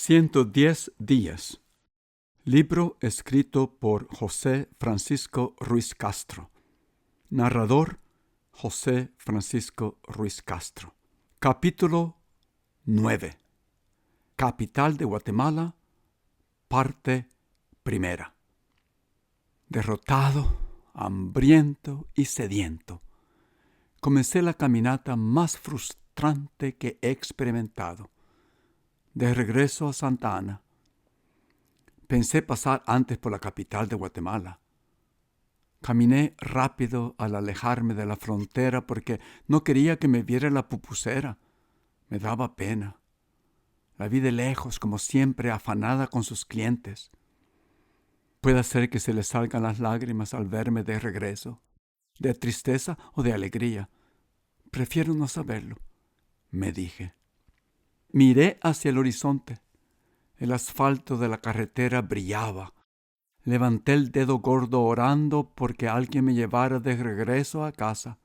110 días. Libro escrito por José Francisco Ruiz Castro. Narrador José Francisco Ruiz Castro. Capítulo 9. Capital de Guatemala, parte primera. Derrotado, hambriento y sediento, comencé la caminata más frustrante que he experimentado. De regreso a Santa Ana. Pensé pasar antes por la capital de Guatemala. Caminé rápido al alejarme de la frontera porque no quería que me viera la pupucera. Me daba pena. La vi de lejos, como siempre, afanada con sus clientes. Puede ser que se le salgan las lágrimas al verme de regreso, de tristeza o de alegría. Prefiero no saberlo, me dije. Miré hacia el horizonte. El asfalto de la carretera brillaba. Levanté el dedo gordo orando porque alguien me llevara de regreso a casa.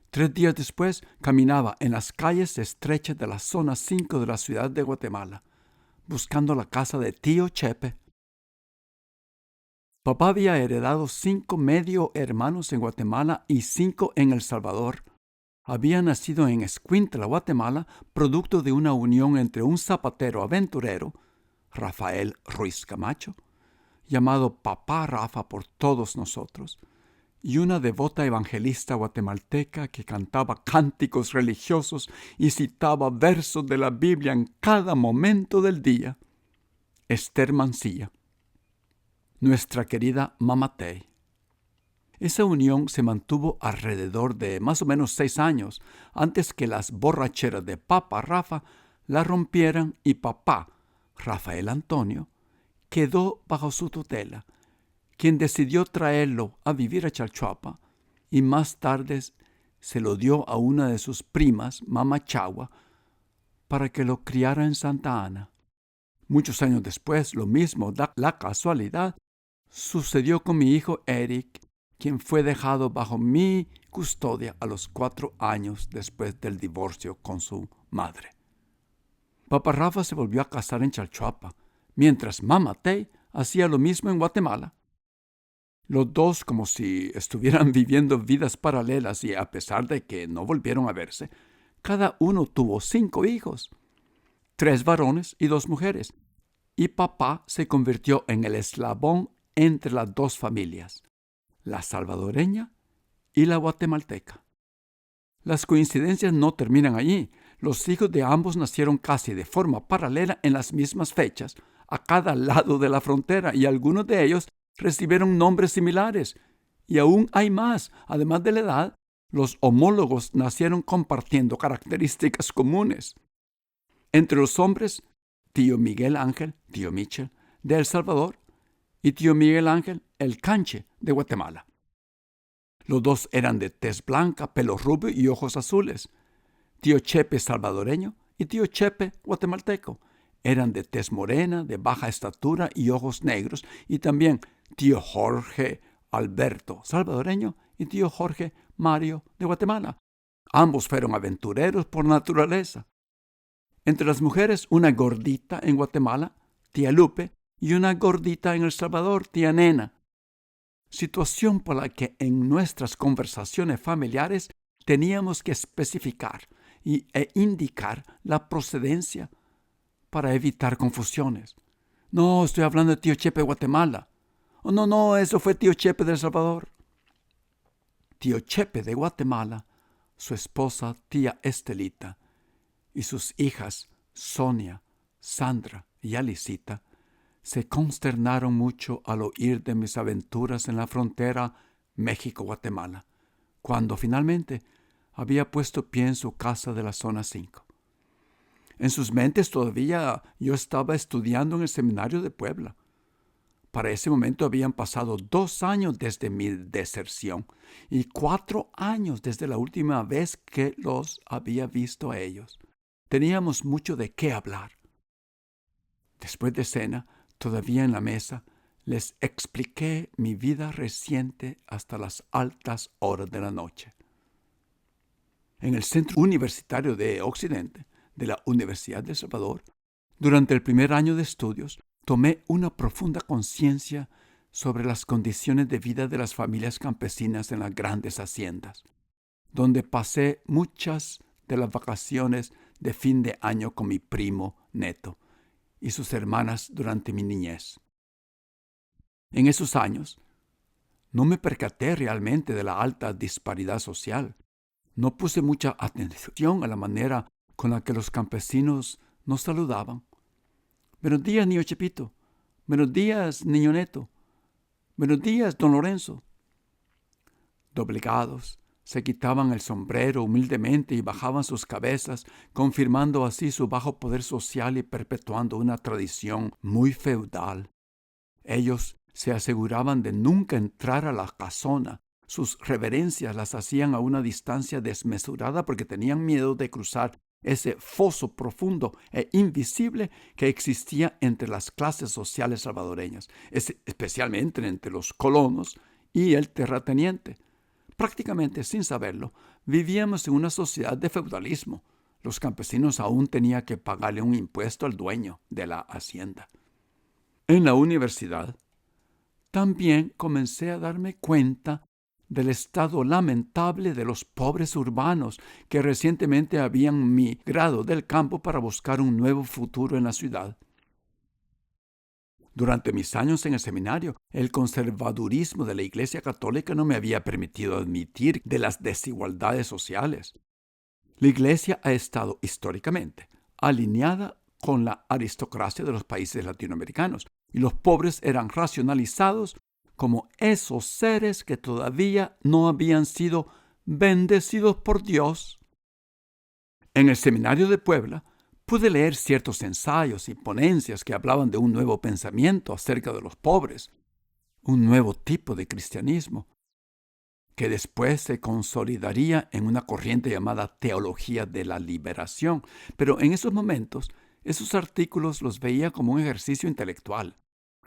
3 días después caminaba en las calles estrechas de la zona 5 de la ciudad de Guatemala, buscando la casa de tío Chepe. Papá había heredado 5 medio hermanos en Guatemala y 5 en El Salvador. Había nacido en Escuintla, Guatemala, producto de una unión entre un zapatero aventurero, Rafael Ruiz Camacho, llamado Papá Rafa por todos nosotros, y una devota evangelista guatemalteca que cantaba cánticos religiosos y citaba versos de la Biblia en cada momento del día, Esther Mancilla, nuestra querida Mamatey. Esa unión se mantuvo alrededor de más o menos 6 años antes que las borracheras de Papá Rafa la rompieran y papá, Rafael Antonio, quedó bajo su tutela, quien decidió traerlo a vivir a Chalchuapa y más tarde se lo dio a una de sus primas, Mama Chagua, para que lo criara en Santa Ana. Muchos años después, lo mismo da la casualidad, sucedió con mi hijo Eric, quien fue dejado bajo mi custodia a los 4 años después del divorcio con su madre. Papá Rafa se volvió a casar en Chalchuapa, mientras Mamatey hacía lo mismo en Guatemala. Los dos como si estuvieran viviendo vidas paralelas y a pesar de que no volvieron a verse, cada uno tuvo 5 hijos, 3 varones y 2 mujeres, y papá se convirtió en el eslabón entre las 2 familias, la salvadoreña y la guatemalteca. Las coincidencias no terminan allí. Los hijos de ambos nacieron casi de forma paralela en las mismas fechas, a cada lado de la frontera, y algunos de ellos recibieron nombres similares. Y aún hay más. Además de la edad, los homólogos nacieron compartiendo características comunes. Entre los hombres, tío Miguel Ángel, tío Michel, de El Salvador, y tío Miguel Ángel, el Canche, de Guatemala. Los dos eran de tez blanca, pelo rubio y ojos azules. Tío Chepe salvadoreño y tío Chepe guatemalteco eran de tez morena, de baja estatura y ojos negros, y también tío Jorge Alberto salvadoreño y tío Jorge Mario de Guatemala. Ambos fueron aventureros por naturaleza. Entre las mujeres, una gordita en Guatemala, tía Lupe, y una gordita en El Salvador, tía Nena. Situación por la que en nuestras conversaciones familiares teníamos que especificar e indicar la procedencia para evitar confusiones. No, estoy hablando de tío Chepe de Guatemala. Oh, no, eso fue tío Chepe de El Salvador. Tío Chepe de Guatemala, su esposa tía Estelita y sus hijas Sonia, Sandra y Alicita se consternaron mucho al oír de mis aventuras en la frontera México-Guatemala, cuando finalmente había puesto pie en su casa de la zona 5. En sus mentes todavía yo estaba estudiando en el seminario de Puebla. Para ese momento habían pasado 2 años desde mi deserción y 4 años desde la última vez que los había visto a ellos. Teníamos mucho de qué hablar. Después de cena, todavía en la mesa, les expliqué mi vida reciente hasta las altas horas de la noche. En el Centro Universitario de Occidente de la Universidad de El Salvador, Durante el primer año de estudios, tomé una profunda conciencia sobre las condiciones de vida de las familias campesinas en las grandes haciendas, donde pasé muchas de las vacaciones de fin de año con mi primo Neto y sus hermanas durante mi niñez. En esos años, no me percaté realmente de la alta disparidad social. No puse mucha atención a la manera con la que los campesinos nos saludaban. Buenos días, niño Chepito. Buenos días, niño Neto. Buenos días, don Lorenzo. Doblegados, se quitaban el sombrero humildemente y bajaban sus cabezas, confirmando así su bajo poder social y perpetuando una tradición muy feudal. Ellos se aseguraban de nunca entrar a la casona. Sus reverencias las hacían a una distancia desmesurada porque tenían miedo de cruzar ese foso profundo e invisible que existía entre las clases sociales salvadoreñas, especialmente entre los colonos y el terrateniente. Prácticamente sin saberlo, vivíamos en una sociedad de feudalismo. Los campesinos aún tenían que pagarle un impuesto al dueño de la hacienda. En la universidad, también comencé a darme cuenta del estado lamentable de los pobres urbanos que recientemente habían migrado del campo para buscar un nuevo futuro en la ciudad. Durante mis años en el seminario, el conservadurismo de la Iglesia Católica no me había permitido admitir de las desigualdades sociales. La Iglesia ha estado históricamente alineada con la aristocracia de los países latinoamericanos, y los pobres eran racionalizados como esos seres que todavía no habían sido bendecidos por Dios. En el seminario de Puebla pude leer ciertos ensayos y ponencias que hablaban de un nuevo pensamiento acerca de los pobres, un nuevo tipo de cristianismo, que después se consolidaría en una corriente llamada teología de la liberación. Pero en esos momentos, esos artículos los veía como un ejercicio intelectual,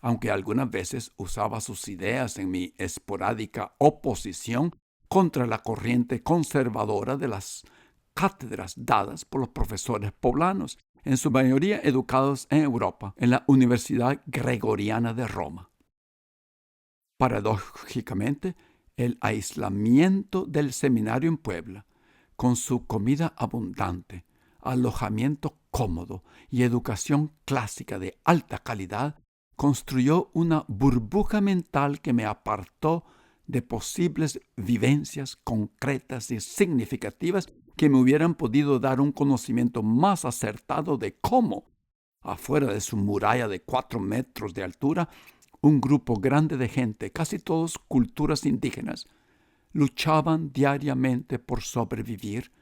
aunque algunas veces usaba sus ideas en mi esporádica oposición contra la corriente conservadora de las cátedras dadas por los profesores poblanos, en su mayoría educados en Europa, en la Universidad Gregoriana de Roma. Paradójicamente, el aislamiento del seminario en Puebla, con su comida abundante, alojamiento cómodo y educación clásica de alta calidad, construyó una burbuja mental que me apartó de posibles vivencias concretas y significativas que me hubieran podido dar un conocimiento más acertado de cómo, afuera de su muralla de 4 metros de altura, un grupo grande de gente, casi todos culturas indígenas, luchaban diariamente por sobrevivir,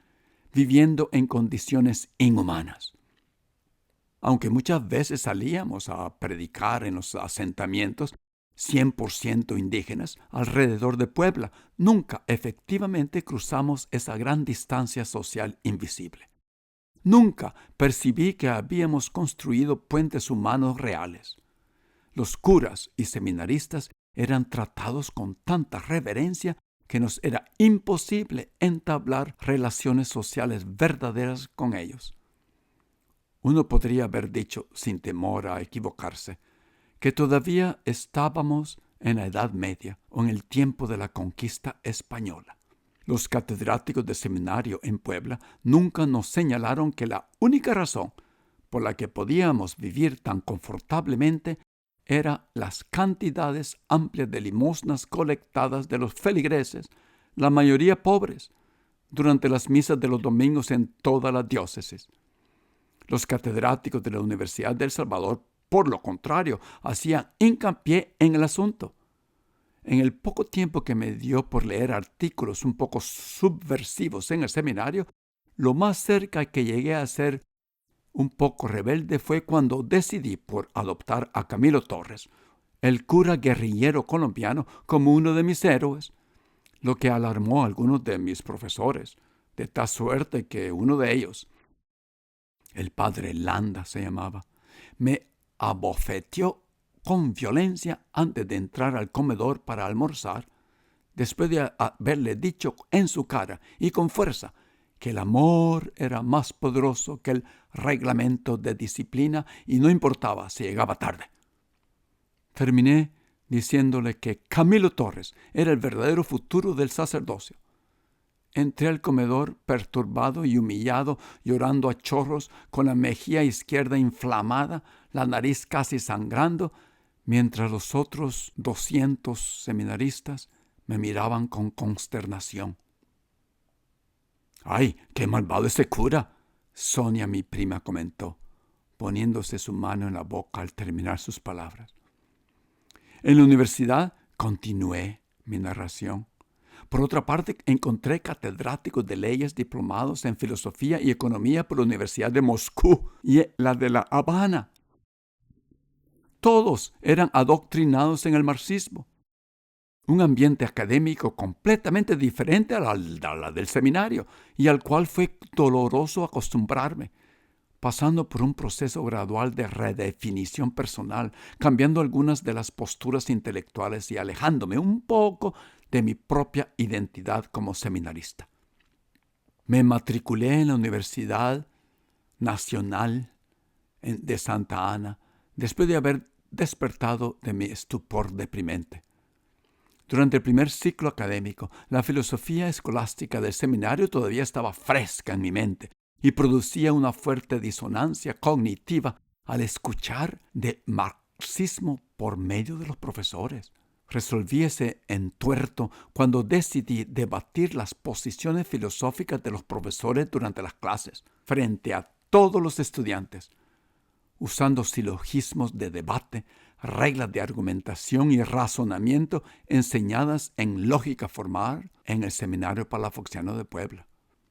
viviendo en condiciones inhumanas. Aunque muchas veces salíamos a predicar en los asentamientos 100% indígenas alrededor de Puebla, nunca efectivamente cruzamos esa gran distancia social invisible. Nunca percibí que habíamos construido puentes humanos reales. Los curas y seminaristas eran tratados con tanta reverencia que nos era imposible entablar relaciones sociales verdaderas con ellos. Uno podría haber dicho, sin temor a equivocarse, que todavía estábamos en la Edad Media o en el tiempo de la conquista española. Los catedráticos de seminario en Puebla nunca nos señalaron que la única razón por la que podíamos vivir tan confortablemente era las cantidades amplias de limosnas colectadas de los feligreses, la mayoría pobres, durante las misas de los domingos en toda la diócesis. Los catedráticos de la Universidad de El Salvador, por lo contrario, hacían hincapié en el asunto. En el poco tiempo que me dio por leer artículos un poco subversivos en el seminario, lo más cerca que llegué a ser un poco rebelde fue cuando decidí por adoptar a Camilo Torres, el cura guerrillero colombiano, como uno de mis héroes, lo que alarmó a algunos de mis profesores, de tal suerte que uno de ellos, el padre Landa se llamaba, me abofeteó con violencia antes de entrar al comedor para almorzar, después de haberle dicho en su cara y con fuerza que el amor era más poderoso que el reglamento de disciplina y no importaba si llegaba tarde. Terminé diciéndole que Camilo Torres era el verdadero futuro del sacerdocio. Entré al comedor perturbado y humillado, llorando a chorros, con la mejilla izquierda inflamada, la nariz casi sangrando, mientras los otros 200 seminaristas me miraban con consternación. ¡Ay, qué malvado ese cura!, Sonia, mi prima, comentó, poniéndose su mano en la boca al terminar sus palabras. En la universidad continué mi narración. Por otra parte, encontré catedráticos de leyes diplomados en filosofía y economía por la Universidad de Moscú y la de La Habana. Todos eran adoctrinados en el marxismo. Un ambiente académico completamente diferente a la del seminario y al cual fue doloroso acostumbrarme, pasando por un proceso gradual de redefinición personal, cambiando algunas de las posturas intelectuales y alejándome un poco de mi propia identidad como seminarista. Me matriculé en la Universidad Nacional de Santa Ana después de haber despertado de mi estupor deprimente. Durante el primer ciclo académico, la filosofía escolástica del seminario todavía estaba fresca en mi mente y producía una fuerte disonancia cognitiva al escuchar de marxismo por medio de los profesores. Resolví ese entuerto cuando decidí debatir las posiciones filosóficas de los profesores durante las clases, frente a todos los estudiantes, usando silogismos de debate, reglas de argumentación y razonamiento enseñadas en lógica formal en el Seminario Palafoxiano de Puebla.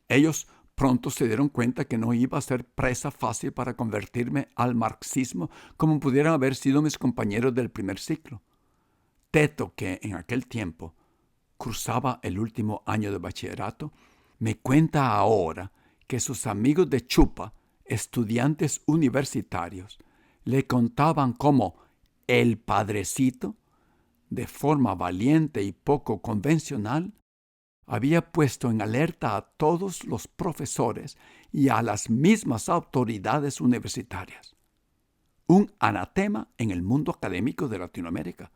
Ellos pronto se dieron cuenta que no iba a ser presa fácil para convertirme al marxismo como pudieran haber sido mis compañeros del primer ciclo. Teto, que en aquel tiempo cursaba el último año de bachillerato, me cuenta ahora que sus amigos de Chupa, estudiantes universitarios, le contaban cómo el padrecito, de forma valiente y poco convencional, había puesto en alerta a todos los profesores y a las mismas autoridades universitarias. Un anatema en el mundo académico de Latinoamérica.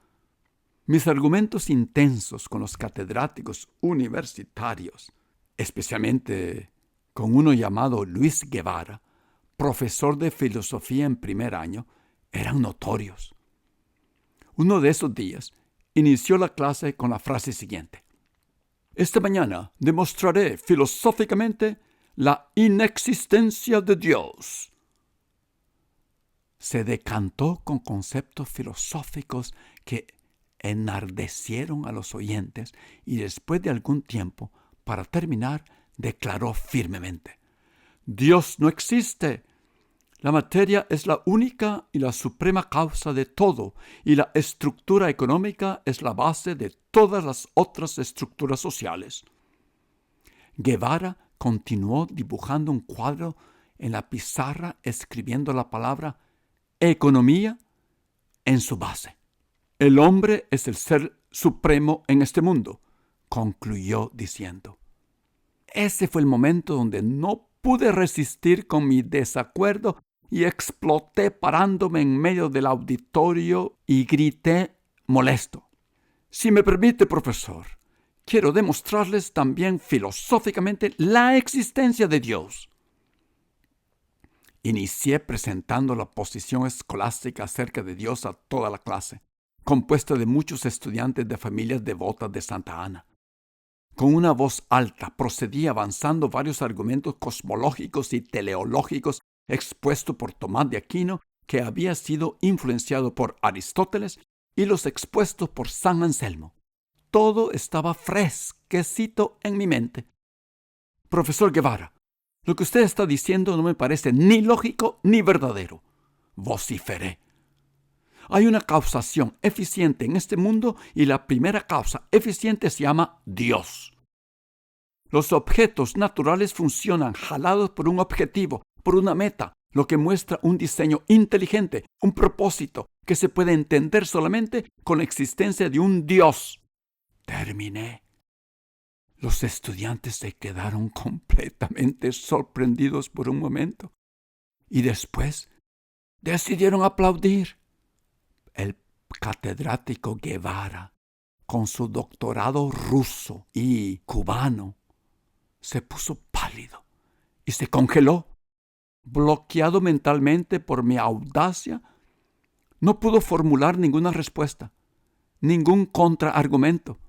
Mis argumentos intensos con los catedráticos universitarios, especialmente con uno llamado Luis Guevara, profesor de filosofía en primer año, eran notorios. Uno de esos días inició la clase con la frase siguiente: esta mañana demostraré filosóficamente la inexistencia de Dios. Se decantó con conceptos filosóficos que enardecieron a los oyentes y después de algún tiempo, para terminar, declaró firmemente: Dios no existe. La materia es la única y la suprema causa de todo, y la estructura económica es la base de todas las otras estructuras sociales. Guevara continuó dibujando un cuadro en la pizarra, escribiendo la palabra economía en su base. El hombre es el ser supremo en este mundo, concluyó diciendo. Ese fue el momento donde no pude resistir con mi desacuerdo y exploté parándome en medio del auditorio y grité molesto: si me permite, profesor, quiero demostrarles también filosóficamente la existencia de Dios. Inicié presentando la posición escolástica acerca de Dios a toda la clase, compuesta de muchos estudiantes de familias devotas de Santa Ana. Con una voz alta procedí avanzando varios argumentos cosmológicos y teleológicos expuestos por Tomás de Aquino, que había sido influenciado por Aristóteles, y los expuestos por San Anselmo. Todo estaba fresquecito en mi mente. Profesor Guevara, lo que usted está diciendo no me parece ni lógico ni verdadero, vociferé. Hay una causación eficiente en este mundo y la primera causa eficiente se llama Dios. Los objetos naturales funcionan jalados por un objetivo, por una meta, lo que muestra un diseño inteligente, un propósito que se puede entender solamente con la existencia de un Dios. Terminé. Los estudiantes se quedaron completamente sorprendidos por un momento y después decidieron aplaudir. El catedrático Guevara, con su doctorado ruso y cubano, se puso pálido y se congeló. Bloqueado mentalmente por mi audacia, no pudo formular ninguna respuesta, ningún contraargumento,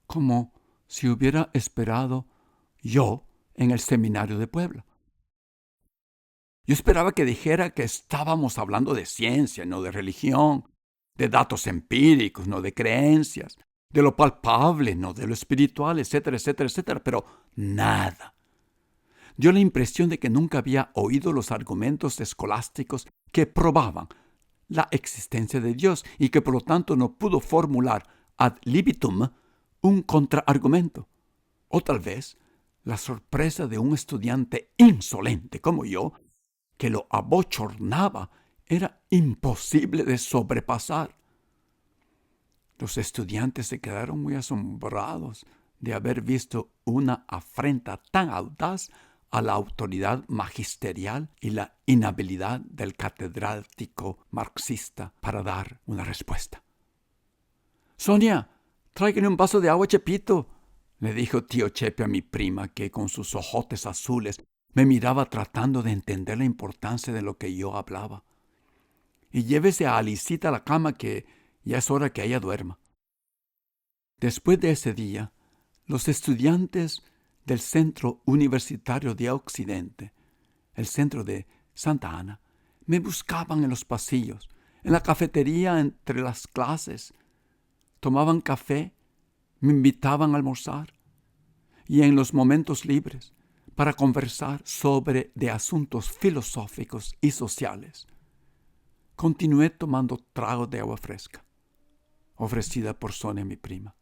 como si hubiera esperado yo en el seminario de Puebla. Yo esperaba que dijera que estábamos hablando de ciencia, no de religión, de datos empíricos, no de creencias, de lo palpable, no de lo espiritual, etcétera, etcétera, etcétera, pero nada. Dio la impresión de que nunca había oído los argumentos escolásticos que probaban la existencia de Dios y que por lo tanto no pudo formular ad libitum un contraargumento. O tal vez la sorpresa de un estudiante insolente como yo, que lo abochornaba, era imposible de sobrepasar. Los estudiantes se quedaron muy asombrados de haber visto una afrenta tan audaz a la autoridad magisterial y la inhabilidad del catedrático marxista para dar una respuesta. «Sonia, tráigale un vaso de agua a Chepito», le dijo tío Chepe a mi prima, que con sus ojotes azules me miraba tratando de entender la importancia de lo que yo hablaba. «Y llévese a Alicita a la cama, que ya es hora que ella duerma». Después de ese día, los estudiantes del Centro Universitario de Occidente, el centro de Santa Ana, me buscaban en los pasillos, en la cafetería entre las clases, tomaban café, me invitaban a almorzar y en los momentos libres para conversar sobre de asuntos filosóficos y sociales. Continué tomando trago de agua fresca, ofrecida por Sonia, mi prima.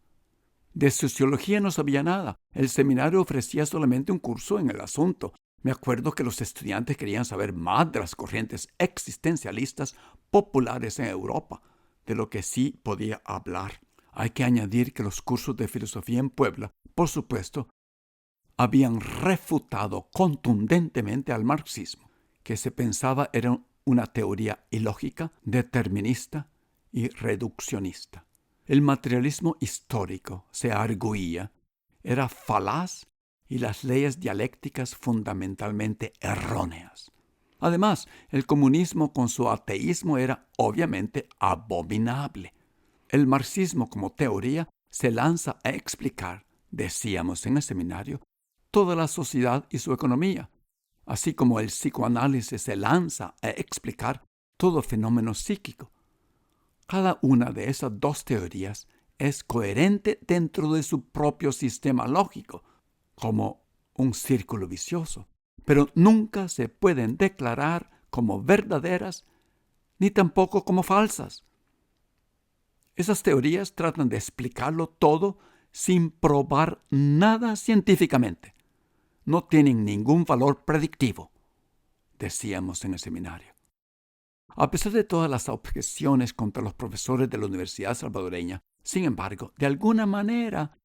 De sociología no sabía nada. El seminario ofrecía solamente un curso en el asunto. Me acuerdo que los estudiantes querían saber más de las corrientes existencialistas populares en Europa, de lo que sí podía hablar. Hay que añadir que los cursos de filosofía en Puebla, por supuesto, habían refutado contundentemente al marxismo, que se pensaba era una teoría ilógica, determinista y reduccionista. El materialismo histórico, se arguía, era falaz y las leyes dialécticas fundamentalmente erróneas. Además, el comunismo con su ateísmo era obviamente abominable. El marxismo como teoría se lanza a explicar, decíamos en el seminario, toda la sociedad y su economía, así como el psicoanálisis se lanza a explicar todo fenómeno psíquico. Cada una de esas dos teorías es coherente dentro de su propio sistema lógico, como un círculo vicioso, pero nunca se pueden declarar como verdaderas ni tampoco como falsas. Esas teorías tratan de explicarlo todo sin probar nada científicamente. No tienen ningún valor predictivo, decíamos en el seminario. A pesar de todas las objeciones contra los profesores de la Universidad Salvadoreña, sin embargo, de alguna manera,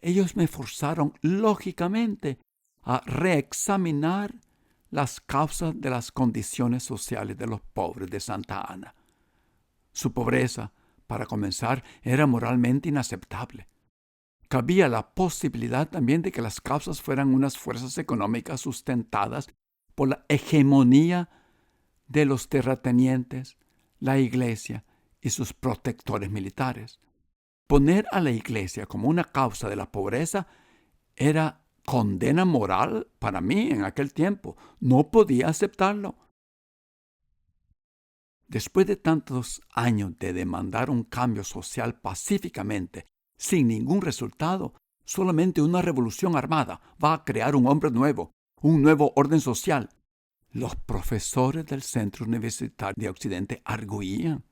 ellos me forzaron lógicamente a reexaminar las causas de las condiciones sociales de los pobres de Santa Ana. Su pobreza, para comenzar, era moralmente inaceptable. Cabía la posibilidad también de que las causas fueran unas fuerzas económicas sustentadas por la hegemonía de los terratenientes, la Iglesia y sus protectores militares. Poner a la Iglesia como una causa de la pobreza era condena moral para mí en aquel tiempo. No podía aceptarlo. Después de tantos años de demandar un cambio social pacíficamente, sin ningún resultado, solamente una revolución armada va a crear un hombre nuevo, un nuevo orden social. Los profesores del Centro Universitario de Occidente arguían.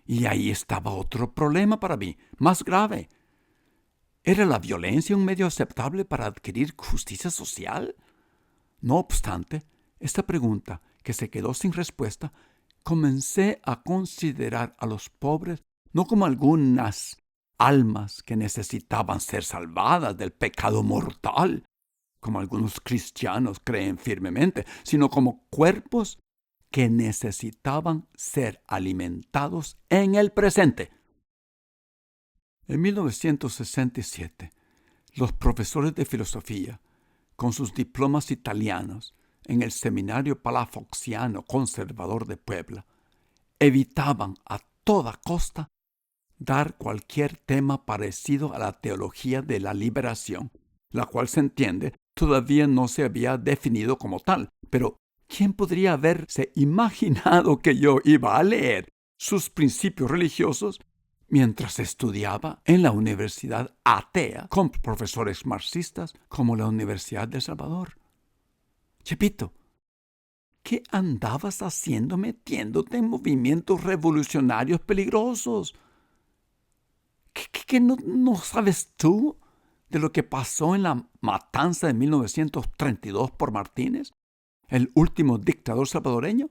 Y ahí estaba otro problema para mí, más grave. ¿Era la violencia un medio aceptable para adquirir justicia social? No obstante, esta pregunta, que se quedó sin respuesta, comencé a considerar a los pobres no como algunas almas que necesitaban ser salvadas del pecado mortal, como algunos cristianos creen firmemente, sino como cuerpos que necesitaban ser alimentados en el presente. En 1967, los profesores de filosofía, con sus diplomas italianos en el Seminario Palafoxiano Conservador de Puebla, evitaban a toda costa dar cualquier tema parecido a la teología de la liberación, la cual se entiende todavía no se había definido como tal. Pero, ¿quién podría haberse imaginado que yo iba a leer sus principios religiosos mientras estudiaba en la universidad atea con profesores marxistas como la Universidad de El Salvador? Chepito, ¿qué andabas haciendo metiéndote en movimientos revolucionarios peligrosos? ¿Qué no sabes tú de lo que pasó en la matanza de 1932 por Martínez, el último dictador salvadoreño?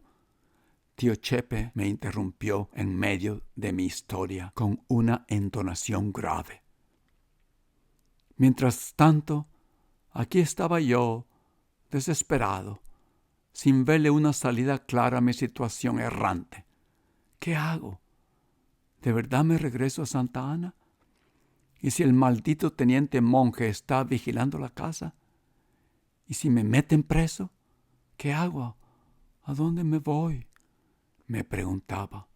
Tío Chepe me interrumpió en medio de mi historia con una entonación grave. Mientras tanto, aquí estaba yo, desesperado, sin verle una salida clara a mi situación errante. ¿Qué hago? ¿De verdad me regreso a Santa Ana? ¿Y si el maldito teniente monje está vigilando la casa? ¿Y si me meten preso? ¿Qué hago? ¿A dónde me voy?, me preguntaba.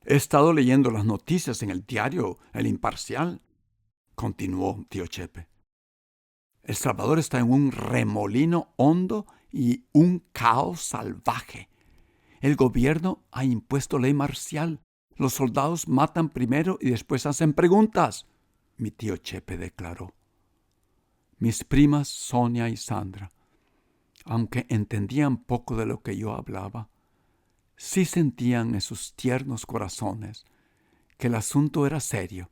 He estado leyendo las noticias en el diario El Imparcial, continuó tío Chepe. El Salvador está en un remolino hondo y un caos salvaje. El gobierno ha impuesto ley marcial. Los soldados matan primero y después hacen preguntas, mi tío Chepe declaró. Mis primas Sonia y Sandra, aunque entendían poco de lo que yo hablaba, sí sentían en sus tiernos corazones que el asunto era serio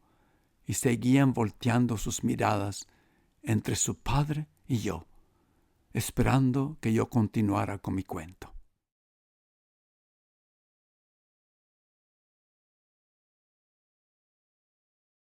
y seguían volteando sus miradas entre su padre y yo, esperando que yo continuara con mi cuento.